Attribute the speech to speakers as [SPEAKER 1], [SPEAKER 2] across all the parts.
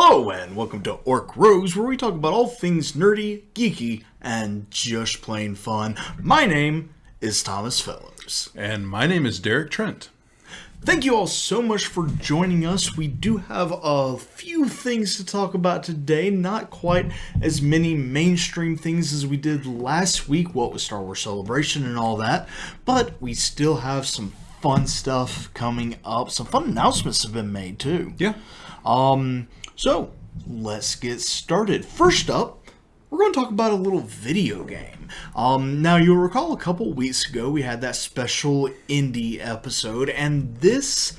[SPEAKER 1] Hello and welcome to Orc Rogues, where we talk about all things nerdy, geeky, and just plain fun. My name is Thomas Fellows.
[SPEAKER 2] And my name is Derek Trent.
[SPEAKER 1] Thank you all so much for joining us. We do have a few things to talk about today. Not quite as many mainstream things as we did last week, what with Star Wars Celebration and all that. But we still have some fun stuff coming up. Some fun announcements have been made too.
[SPEAKER 2] Yeah.
[SPEAKER 1] So, let's get started. First up, we're going to talk about a little video game. Now, you'll recall a couple weeks ago we had that special indie episode, and this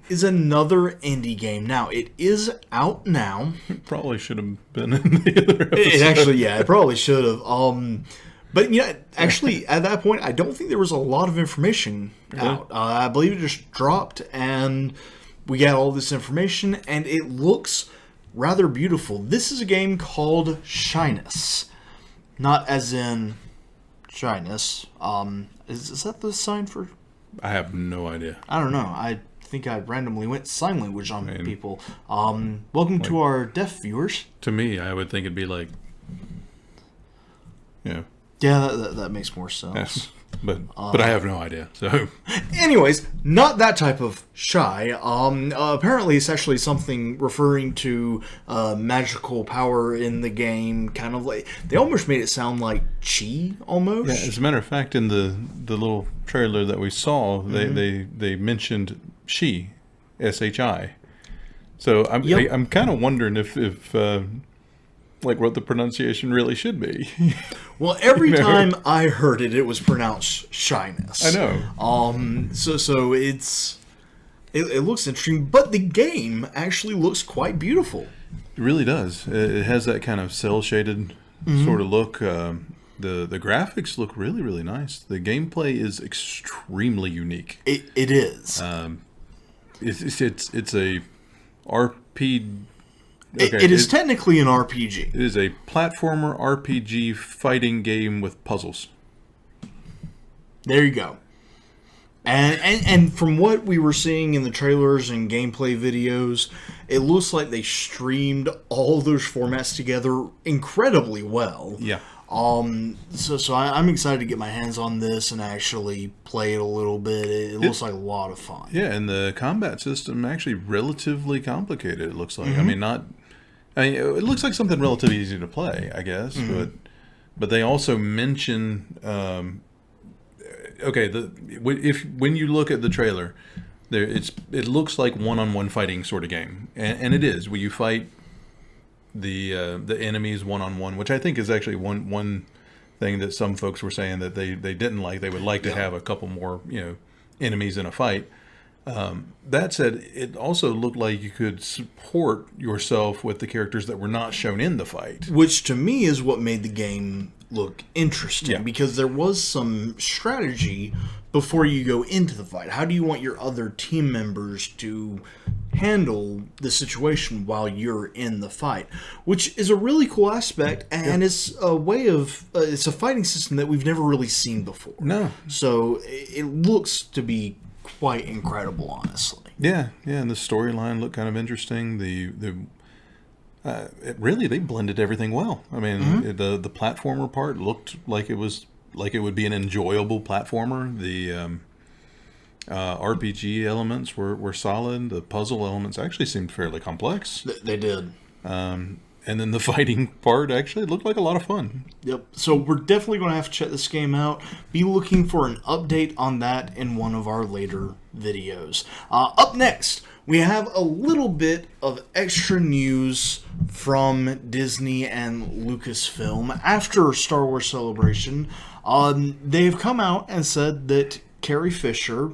[SPEAKER 1] is another indie game. Now, it is out now.
[SPEAKER 2] It probably should have been in the other episode.
[SPEAKER 1] It probably should have. But, actually, at that point, I don't think there was a lot of information out. I believe it just dropped, and we got all this information, and it looks rather beautiful. This is a game called Shyness. Not as in shyness. Is that the sign for...
[SPEAKER 2] I have no idea.
[SPEAKER 1] I don't know. I think I randomly went sign language on people. Welcome to our deaf viewers.
[SPEAKER 2] To me, I would think it'd be like...
[SPEAKER 1] Yeah, that makes more sense.
[SPEAKER 2] Yes. But I have no idea. So,
[SPEAKER 1] anyways, not that type of shy. Apparently, it's actually something referring to magical power in the game. Kind of like they almost made it sound like chi, almost.
[SPEAKER 2] yeah, as a matter of fact, in the little trailer that we saw, they mentioned she, SHI. So I'm kind of wondering if like what the pronunciation really should be.
[SPEAKER 1] Well, every time I heard it, it was pronounced shyness.
[SPEAKER 2] I know.
[SPEAKER 1] So it looks interesting, but the game actually looks quite beautiful.
[SPEAKER 2] It really does. It has that kind of cell shaded sort of look. The graphics look really, really nice. The gameplay is extremely unique.
[SPEAKER 1] It is.
[SPEAKER 2] It's a RPG.
[SPEAKER 1] Okay, it is technically an RPG.
[SPEAKER 2] It is a platformer RPG fighting game with puzzles.
[SPEAKER 1] There you go. And from what we were seeing in the trailers and gameplay videos, it looks like they streamed all those formats together incredibly well.
[SPEAKER 2] Yeah.
[SPEAKER 1] So I'm excited to get my hands on this and actually play it a little bit. It looks like a lot of fun.
[SPEAKER 2] Yeah, and the combat system actually relatively complicated, it looks like. It looks like something relatively easy to play, I guess, but they also mention when you look at the trailer, it looks like one-on-one fighting sort of game, and it is where you fight the enemies one-on-one, which I think is actually one thing that some folks were saying that they didn't like. They would like to have a couple more enemies in a fight. That said, it also looked like you could support yourself with the characters that were not shown in the fight.
[SPEAKER 1] Which to me is what made the game look interesting, because there was some strategy before you go into the fight. How do you want your other team members to handle the situation while you're in the fight? Which is a really cool aspect, and it's a way of... it's a fighting system that we've never really seen before.
[SPEAKER 2] No.
[SPEAKER 1] So it looks to be quite incredible, honestly.
[SPEAKER 2] Yeah, and the storyline looked kind of interesting. They blended everything well. I mean, the platformer part looked like it would be an enjoyable platformer. The RPG elements were solid. The puzzle elements actually seemed fairly complex.
[SPEAKER 1] They did.
[SPEAKER 2] And then the fighting part actually looked like a lot of fun.
[SPEAKER 1] Yep. So we're definitely going to have to check this game out. Be looking for an update on that in one of our later videos. Up next, we have a little bit of extra news from Disney and Lucasfilm. After Star Wars Celebration, they've come out and said that Carrie Fisher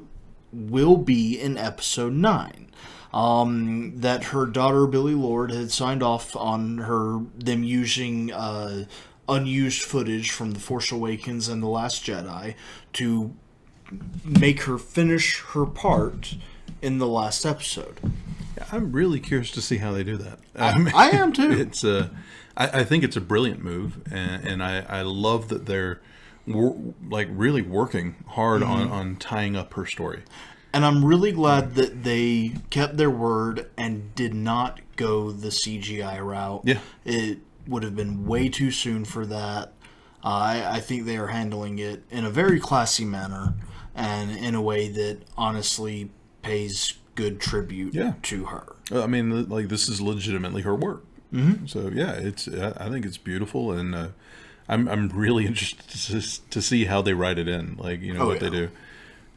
[SPEAKER 1] will be in Episode 9. That her daughter Billie Lourd had signed off on them using unused footage from The Force Awakens and The Last Jedi to make her finish her part in the last episode.
[SPEAKER 2] I'm really curious to see how they do that.
[SPEAKER 1] I am too.
[SPEAKER 2] I think it's a brilliant move, and I love that they're really working hard on tying up her story.
[SPEAKER 1] And I'm really glad that they kept their word and did not go the CGI route.
[SPEAKER 2] Yeah.
[SPEAKER 1] It would have been way too soon for that. I think they are handling it in a very classy manner and in a way that honestly pays good tribute to her.
[SPEAKER 2] I mean, like, this is legitimately her work. Mm-hmm. So yeah, I think it's beautiful, and I'm really interested to see how they write it in, like, what they do.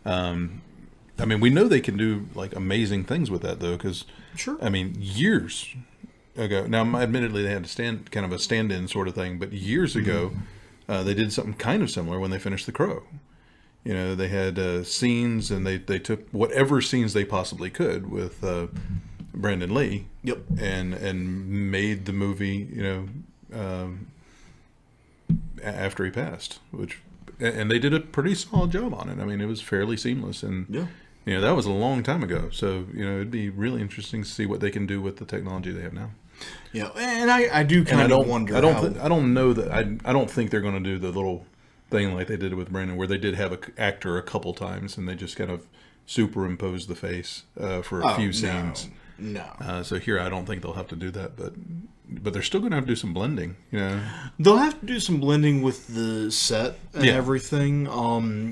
[SPEAKER 2] I mean, we know they can do like amazing things with that, though, because I mean, years ago. Now, admittedly, they had kind of a stand-in sort of thing, but years ago, they did something kind of similar when they finished The Crow. They had scenes, and they took whatever scenes they possibly could with Brandon Lee.
[SPEAKER 1] Yep.
[SPEAKER 2] And made the movie, after he passed, and they did a pretty solid job on it. I mean, it was fairly seamless, and that was a long time ago. So it'd be really interesting to see what they can do with the technology they have now.
[SPEAKER 1] Yeah, and I do kind of wonder.
[SPEAKER 2] I don't think they're going to do the little thing like they did with Brandon, where they did have an actor a couple times, and they just kind of superimposed the face for a few scenes.
[SPEAKER 1] No.
[SPEAKER 2] So here, I don't think they'll have to do that, but they're still going to have to do some blending.
[SPEAKER 1] They'll have to do some blending with the set and everything.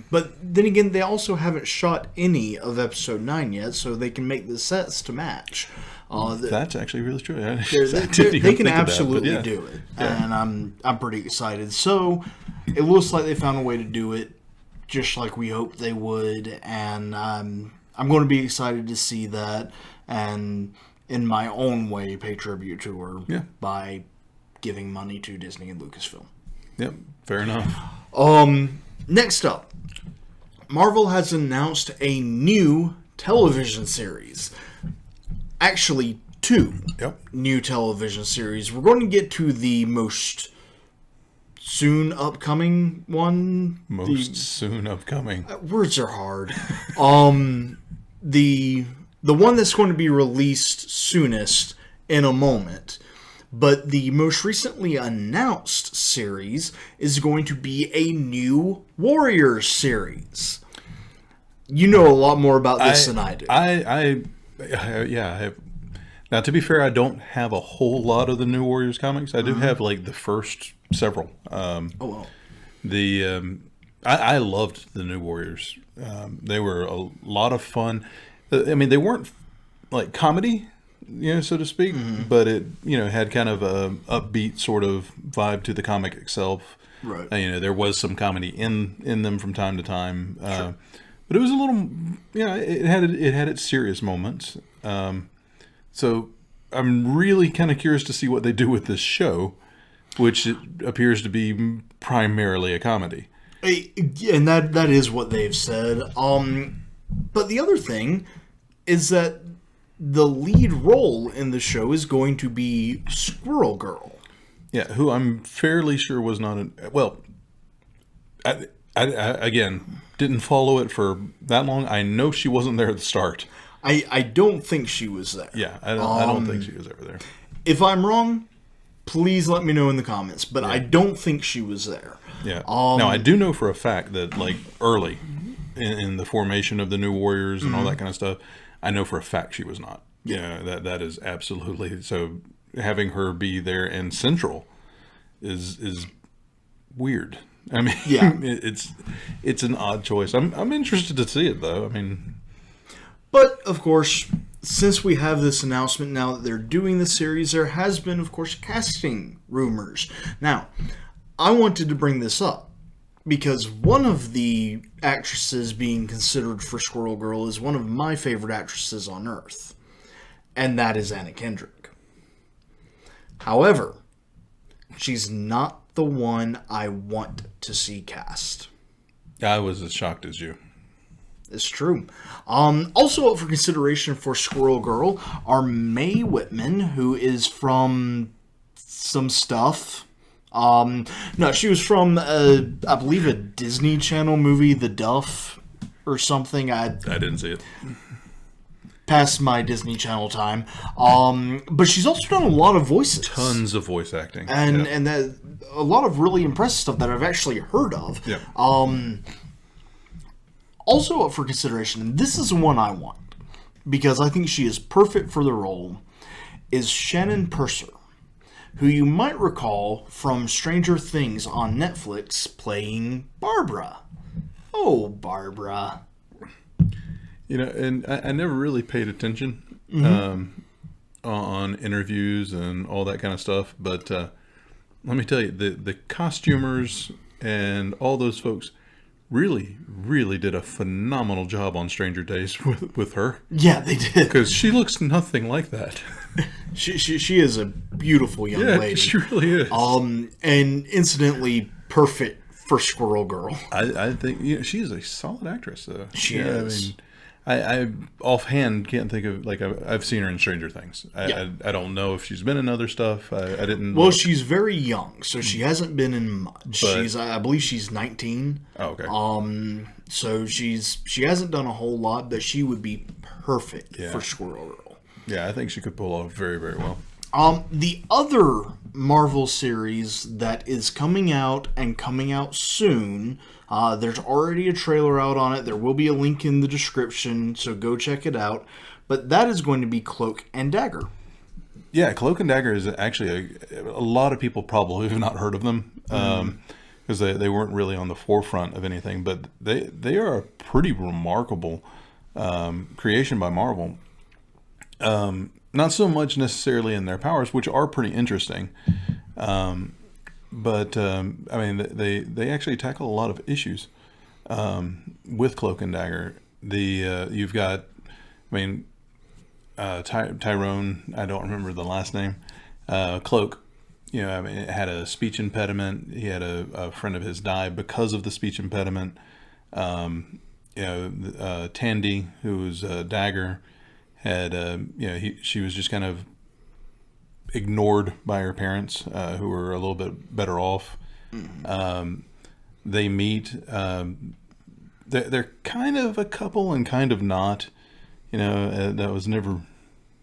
[SPEAKER 1] But then again, they also haven't shot any of Episode 9 yet, so they can make the sets to match.
[SPEAKER 2] That's actually really true.
[SPEAKER 1] They can absolutely do it, and I'm pretty excited. So it looks like they found a way to do it, just like we hoped they would, and I'm going to be excited to see that, and in my own way pay tribute to her by giving money to Disney and Lucasfilm.
[SPEAKER 2] Yep, fair enough.
[SPEAKER 1] Next up, Marvel has announced a new television series. Actually, two new television series. We're going to get to the most soon upcoming one.
[SPEAKER 2] Soon upcoming.
[SPEAKER 1] Words are hard. The one that's going to be released soonest in a moment. But the most recently announced series is going to be a new Warriors series. You know a lot more about this than I do.
[SPEAKER 2] I have. Now, to be fair, I don't have a whole lot of the New Warriors comics. I do have like the first several. I loved the New Warriors. They were a lot of fun. I mean, they weren't like comedy, so to speak, but it, had kind of a upbeat sort of vibe to the comic itself.
[SPEAKER 1] Right.
[SPEAKER 2] There was some comedy in them from time to time. Sure. But it was a little, it had its serious moments. So I'm really kind of curious to see what they do with this show, which appears to be primarily a comedy.
[SPEAKER 1] And that is what they've said. But the other thing is that the lead role in the show is going to be Squirrel Girl.
[SPEAKER 2] Yeah, who I'm fairly sure was not I again, didn't follow it for that long. I know she wasn't there at the start.
[SPEAKER 1] I don't think she was there.
[SPEAKER 2] Yeah, I don't think she was ever there.
[SPEAKER 1] If I'm wrong, please let me know in the comments. But I don't think she was there.
[SPEAKER 2] Yeah. Now, I do know for a fact that, like, early in the formation of the New Warriors and all that kind of stuff, I know for a fact she was not. Yeah, that is absolutely so. Having her be there and central is weird. I mean, it's an odd choice. I'm interested to see it, though. I mean,
[SPEAKER 1] but of course, since we have this announcement now that they're doing the series, there has been, of course, casting rumors. Now, I wanted to bring this up because one of the actresses being considered for Squirrel Girl is one of my favorite actresses on Earth, and that is Anna Kendrick. However, she's not the one I want to see cast.
[SPEAKER 2] I was as shocked as you.
[SPEAKER 1] It's true. Also up for consideration for Squirrel Girl are Mae Whitman, who is from some stuff. No, she was from, I believe, a Disney Channel movie, The Duff, or something. I
[SPEAKER 2] didn't see it.
[SPEAKER 1] Past my Disney Channel time. But she's also done a lot of voices.
[SPEAKER 2] Tons of voice acting.
[SPEAKER 1] And that, a lot of really impressive stuff that I've actually heard of.
[SPEAKER 2] Yeah.
[SPEAKER 1] Also up for consideration, and this is the one I want, because I think she is perfect for the role, is Shannon Purser, who you might recall from Stranger Things on Netflix playing Barbara. Oh, Barbara.
[SPEAKER 2] You know, and I never really paid attention on interviews and all that kind of stuff, but let me tell you, the costumers and all those folks really, really did a phenomenal job on Stranger Days with her.
[SPEAKER 1] Yeah, they did.
[SPEAKER 2] Because she looks nothing like that.
[SPEAKER 1] She is a beautiful young lady.
[SPEAKER 2] She really is.
[SPEAKER 1] And incidentally, perfect for Squirrel Girl.
[SPEAKER 2] I think she's a solid actress, though.
[SPEAKER 1] She is.
[SPEAKER 2] I mean, I offhand can't think of, like, I've seen her in Stranger Things. I don't know if she's been in other stuff. I didn't.
[SPEAKER 1] Well, she's very young, so she hasn't been in much. I believe she's 19.
[SPEAKER 2] Oh, okay.
[SPEAKER 1] So she hasn't done a whole lot, but she would be perfect for Squirrel Girl.
[SPEAKER 2] Yeah, I think she could pull off very, very well.
[SPEAKER 1] The other Marvel series that is coming out and coming out soon, there's already a trailer out on it. There will be a link in the description, so go check it out. But that is going to be Cloak and Dagger.
[SPEAKER 2] Yeah, Cloak and Dagger is actually a lot of people probably have not heard of them because they weren't really on the forefront of anything. But they are a pretty remarkable creation by Marvel. Not so much necessarily in their powers, which are pretty interesting. But I mean, they actually tackle a lot of issues with Cloak and Dagger. You've got, I mean, Tyrone. I don't remember the last name. Cloak. You know, I mean, had a speech impediment. He had a friend of his die because of the speech impediment. Tandy, who was Dagger, had she was just kind of ignored by her parents, who were a little bit better off. They meet. They're kind of a couple and kind of not. You know, that was never.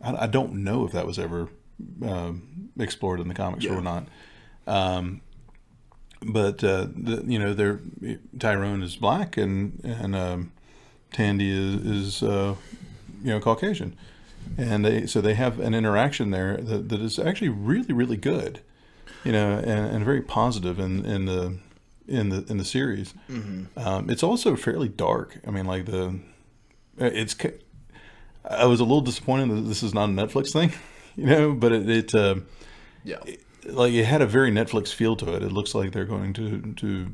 [SPEAKER 2] I don't know if that was ever explored in the comics or not. But Tyrone is black and Tandy is Caucasian. And they have an interaction there that is actually really, really good, and very positive in the series. It's also fairly dark. I mean, like I was a little disappointed that this is not a Netflix thing, but it had a very Netflix feel to it. It looks like they're going to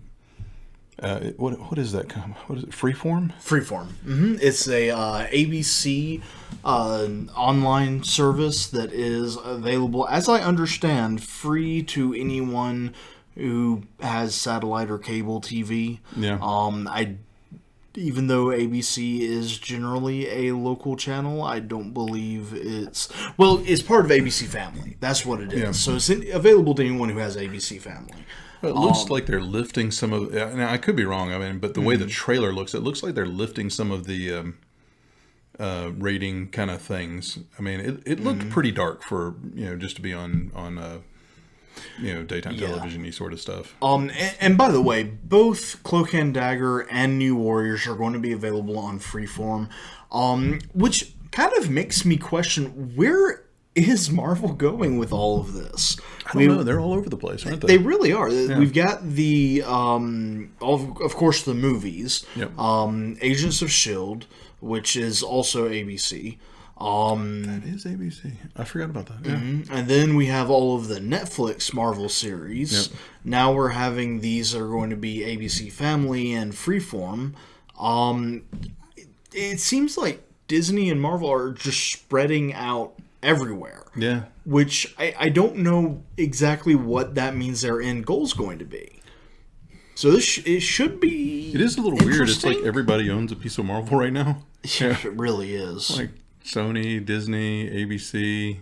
[SPEAKER 2] what is that? What is it? Freeform?
[SPEAKER 1] Freeform. It's a ABC online service that is available, as I understand, free to anyone who has satellite or cable TV.
[SPEAKER 2] Yeah.
[SPEAKER 1] Even though ABC is generally a local channel, I don't believe it's part of ABC Family. That's what it is.
[SPEAKER 2] Yeah.
[SPEAKER 1] So it's available to anyone who has ABC Family.
[SPEAKER 2] It looks like they're lifting some of. Now I could be wrong. I mean, but the way the trailer looks, it looks like they're lifting some of the rating kind of things. I mean, it looked pretty dark for just to be on daytime television-y sort of stuff.
[SPEAKER 1] And by the way, both Cloak and Dagger and New Warriors are going to be available on Freeform, which kind of makes me question, where is Marvel going with all of this?
[SPEAKER 2] I don't know. They're all over the place, aren't they?
[SPEAKER 1] They really are.
[SPEAKER 2] Yeah.
[SPEAKER 1] We've got the, of course, the movies.
[SPEAKER 2] Yep.
[SPEAKER 1] Agents of S.H.I.E.L.D., which is also ABC.
[SPEAKER 2] That is ABC. I forgot about that. Yeah.
[SPEAKER 1] And then we have all of the Netflix Marvel series.
[SPEAKER 2] Yep.
[SPEAKER 1] Now we're having these that are going to be ABC Family and Freeform. It seems like Disney and Marvel are just spreading out everywhere.
[SPEAKER 2] Yeah.
[SPEAKER 1] Which I don't know exactly what that means their end goal is going to be. So it should be.
[SPEAKER 2] It is a little weird. It's like everybody owns a piece of Marvel right now.
[SPEAKER 1] Yeah, it really is.
[SPEAKER 2] Like Sony, Disney, ABC.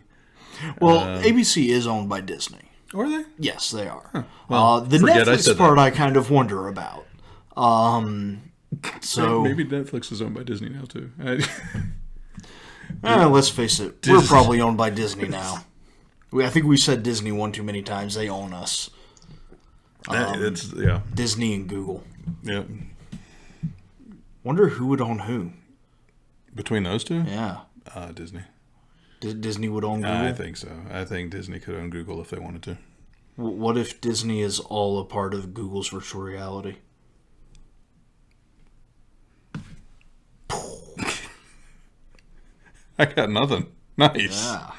[SPEAKER 1] Well, ABC is owned by Disney.
[SPEAKER 2] Are they?
[SPEAKER 1] Yes, they are.
[SPEAKER 2] Huh. Well,
[SPEAKER 1] the Netflix part I kind of wonder about. So
[SPEAKER 2] maybe Netflix is owned by Disney now too.
[SPEAKER 1] Let's face it, we're probably owned by Disney now. I think we said Disney one too many times. They own us.
[SPEAKER 2] It's
[SPEAKER 1] Disney and Google.
[SPEAKER 2] Yeah.
[SPEAKER 1] Wonder who would own who.
[SPEAKER 2] Between those two?
[SPEAKER 1] Yeah.
[SPEAKER 2] Disney.
[SPEAKER 1] Disney would own Google?
[SPEAKER 2] I think so. I think Disney could own Google if they wanted to.
[SPEAKER 1] What if Disney is all a part of Google's virtual reality?
[SPEAKER 2] I got nothing. Nice.
[SPEAKER 1] Yeah.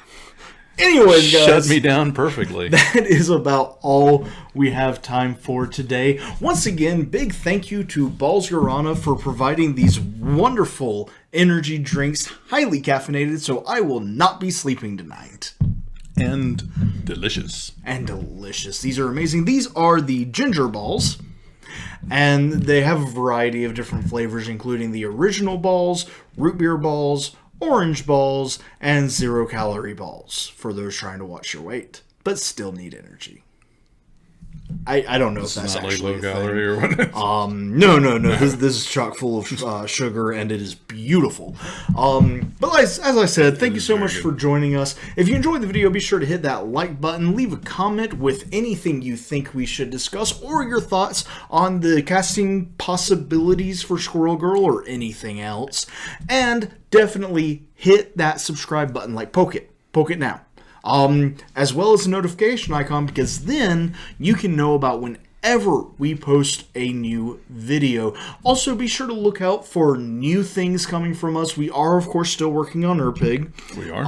[SPEAKER 1] Anyways, guys.
[SPEAKER 2] Shut me down perfectly.
[SPEAKER 1] That is about all we have time for today. Once again, big thank you to Bawls Guarana for providing these wonderful energy drinks, highly caffeinated, so I will not be sleeping tonight.
[SPEAKER 2] And delicious.
[SPEAKER 1] And delicious. These are amazing. These are the ginger balls. And they have a variety of different flavors, including the original balls, root beer balls, orange balls, and 0-calorie balls for those trying to watch your weight, but still need energy. I don't know if that's
[SPEAKER 2] not
[SPEAKER 1] actually
[SPEAKER 2] like low calorie or what.
[SPEAKER 1] No. This is chock full of sugar, and it is beautiful. But as I said, thank you so much for joining us. If you enjoyed the video, be sure to hit that like button. Leave a comment with anything you think we should discuss, or your thoughts on the casting possibilities for Squirrel Girl or anything else. And definitely hit that subscribe button. Like, poke it now. As well as the notification icon, because then you can know about whenever we post a new video. Also, be sure to look out for new things coming from us. We are, of course, still working on Erpig.
[SPEAKER 2] We are.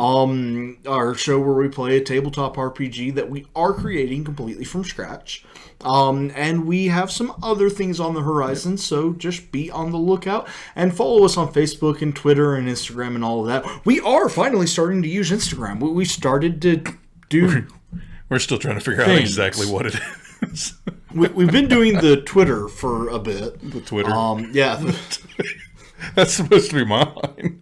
[SPEAKER 1] Our show where we play a tabletop RPG that we are creating completely from scratch. And we have some other things on the horizon, so just be on the lookout and follow us on Facebook and Twitter and Instagram and all of that. We are finally starting to use Instagram. We started to do...
[SPEAKER 2] We're still trying to figure out exactly what it is.
[SPEAKER 1] We've been doing the Twitter for a bit.
[SPEAKER 2] The Twitter?
[SPEAKER 1] Yeah.
[SPEAKER 2] That's supposed to be mine.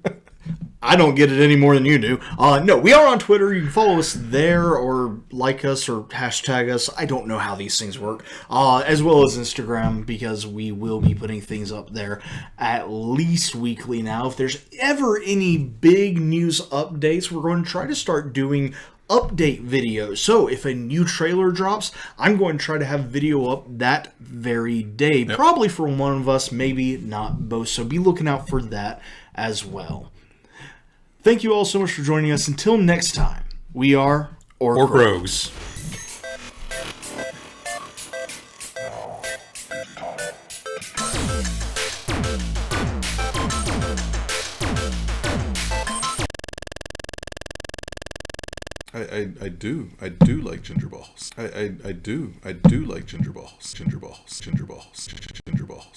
[SPEAKER 1] I don't get it any more than you do. No, we are on Twitter. You can follow us there or like us or hashtag us. I don't know how these things work. As well as Instagram, because we will be putting things up there at least weekly now. If there's ever any big news updates, we're going to try to start doing update videos. So if a new trailer drops, I'm going to try to have video up that very day. Yep. Probably for one of us, maybe not both. So be looking out for that as well. Thank you all so much for joining us. Until next time, we are Orc Rogues.
[SPEAKER 2] I do like ginger balls. I do like ginger balls. Ginger balls.